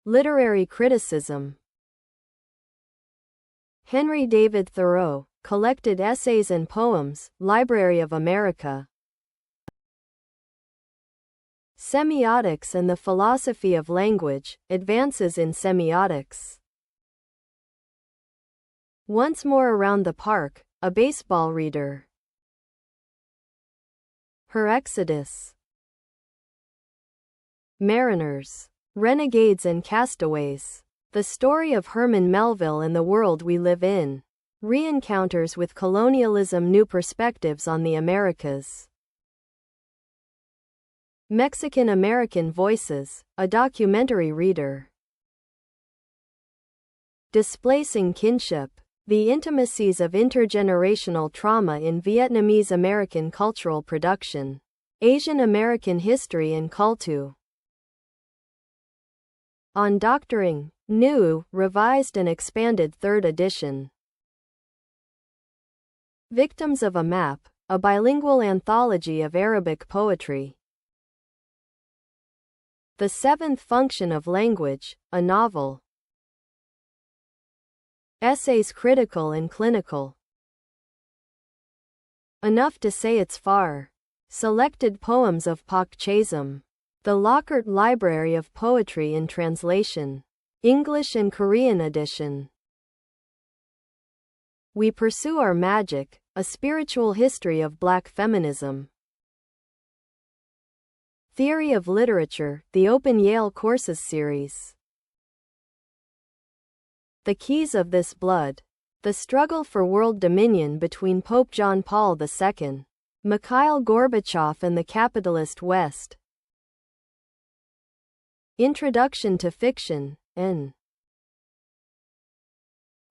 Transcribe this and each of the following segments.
Literary criticism. Henry David Thoreau, Collected Essays and Poems, Library of America. Semiotics and the Philosophy of Language, Advances in Semiotics. Once More Around the Park, A Baseball Reader. Her Exodus. Mariners, Renegades and Castaways. The Story of Herman Melville and the World We Live In. Re-Encounters with Colonialism, New Perspectives on the Americas. Mexican-American Voices, a documentary reader. Displacing Kinship. The Intimacies of Intergenerational Trauma in Vietnamese-American Cultural Production. Asian American History and Cultu. On Doctoring, New, Revised and Expanded 3rd edition. Victims of a Map, a bilingual anthology of Arabic poetry. The Seventh Function of Language, a novel. Essays Critical and Clinical. Enough to Say It's Far. Selected Poems of Pak Chasm. The Lockhart Library of Poetry in Translation. English and Korean edition. We Pursue Our Magic, A Spiritual History of Black Feminism. Theory of Literature, the Open Yale Courses Series. The Keys of This Blood. The Struggle for World Dominion between Pope John Paul II, Mikhail Gorbachev and the Capitalist West. Introduction to Fiction, N.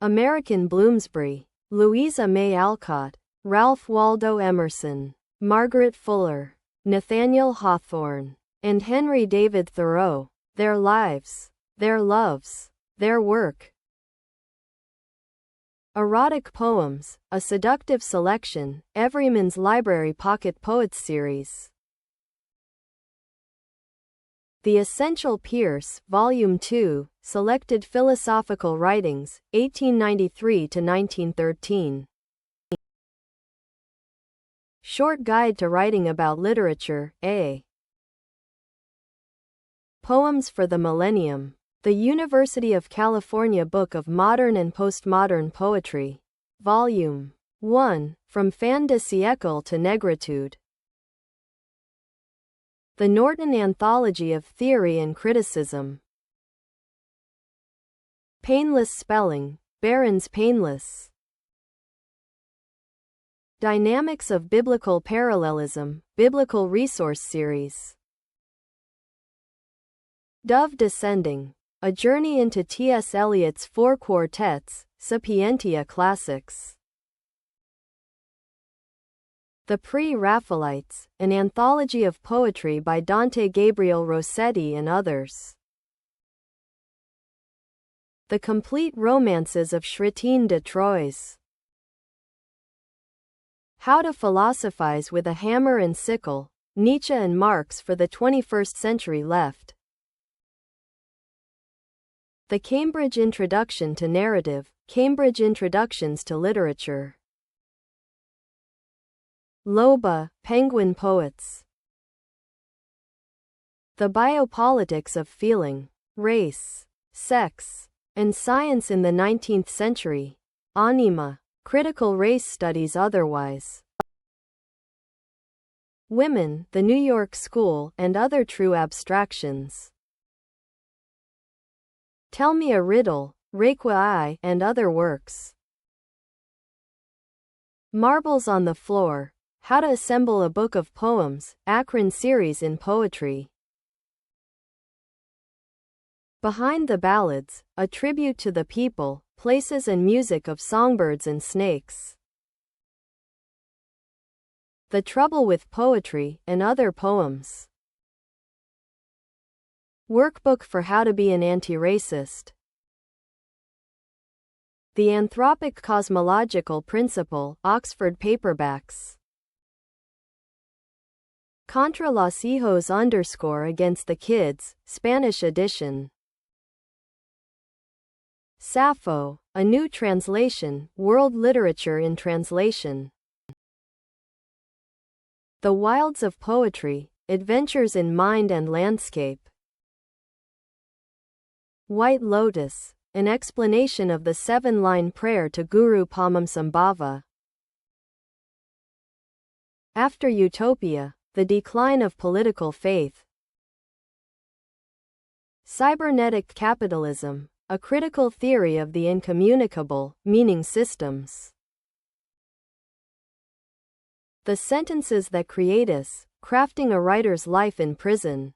American Bloomsbury, Louisa May Alcott, Ralph Waldo Emerson, Margaret Fuller, Nathaniel Hawthorne, and Henry David Thoreau, Their Lives, Their Loves, Their Work. Erotic Poems, a Seductive Selection, Everyman's Library Pocket Poets Series. The Essential Pierce, Volume 2, Selected Philosophical Writings, 1893–1913. Short Guide to Writing About Literature, A. Poems for the Millennium. The University of California Book of Modern and Postmodern Poetry. Volume 1, From Fin de Siècle to Negritude. The Norton Anthology of Theory and Criticism. Painless Spelling, Barron's Painless. Dynamics of Biblical Parallelism, Biblical Resource Series. Dove Descending, A Journey into T.S. Eliot's Four Quartets, Sapientia Classics. The Pre-Raphaelites, an anthology of poetry by Dante Gabriel Rossetti and others. The Complete Romances of Chrétien de Troyes. How to Philosophize with a Hammer and Sickle, Nietzsche and Marx for the 21st Century Left. The Cambridge Introduction to Narrative, Cambridge Introductions to Literature. Loba, Penguin Poets. The Biopolitics of Feeling, Race, Sex, and Science in the 19th Century. Anima, Critical Race Studies Otherwise. Women, the New York School, and Other True Abstractions. Tell Me a Riddle, Requiem, and Other Works. Marbles on the Floor, How to Assemble a Book of Poems, Akron Series in Poetry. Behind the Ballads, a tribute to the people, places and music of songbirds and snakes. The Trouble with Poetry, and Other Poems. Workbook for How to Be an Anti-Racist. The Anthropic Cosmological Principle, Oxford Paperbacks. Contra los hijos _ against the kids, Spanish edition. Sappho, a new translation, world literature in translation. The Wilds of Poetry, adventures in mind and landscape. White Lotus, an explanation of the 7-line prayer to Guru Padmasambhava. After Utopia, the decline of political faith. Cybernetic capitalism, a critical theory of the incommunicable, meaning systems. The sentences that create us, crafting a writer's life in prison.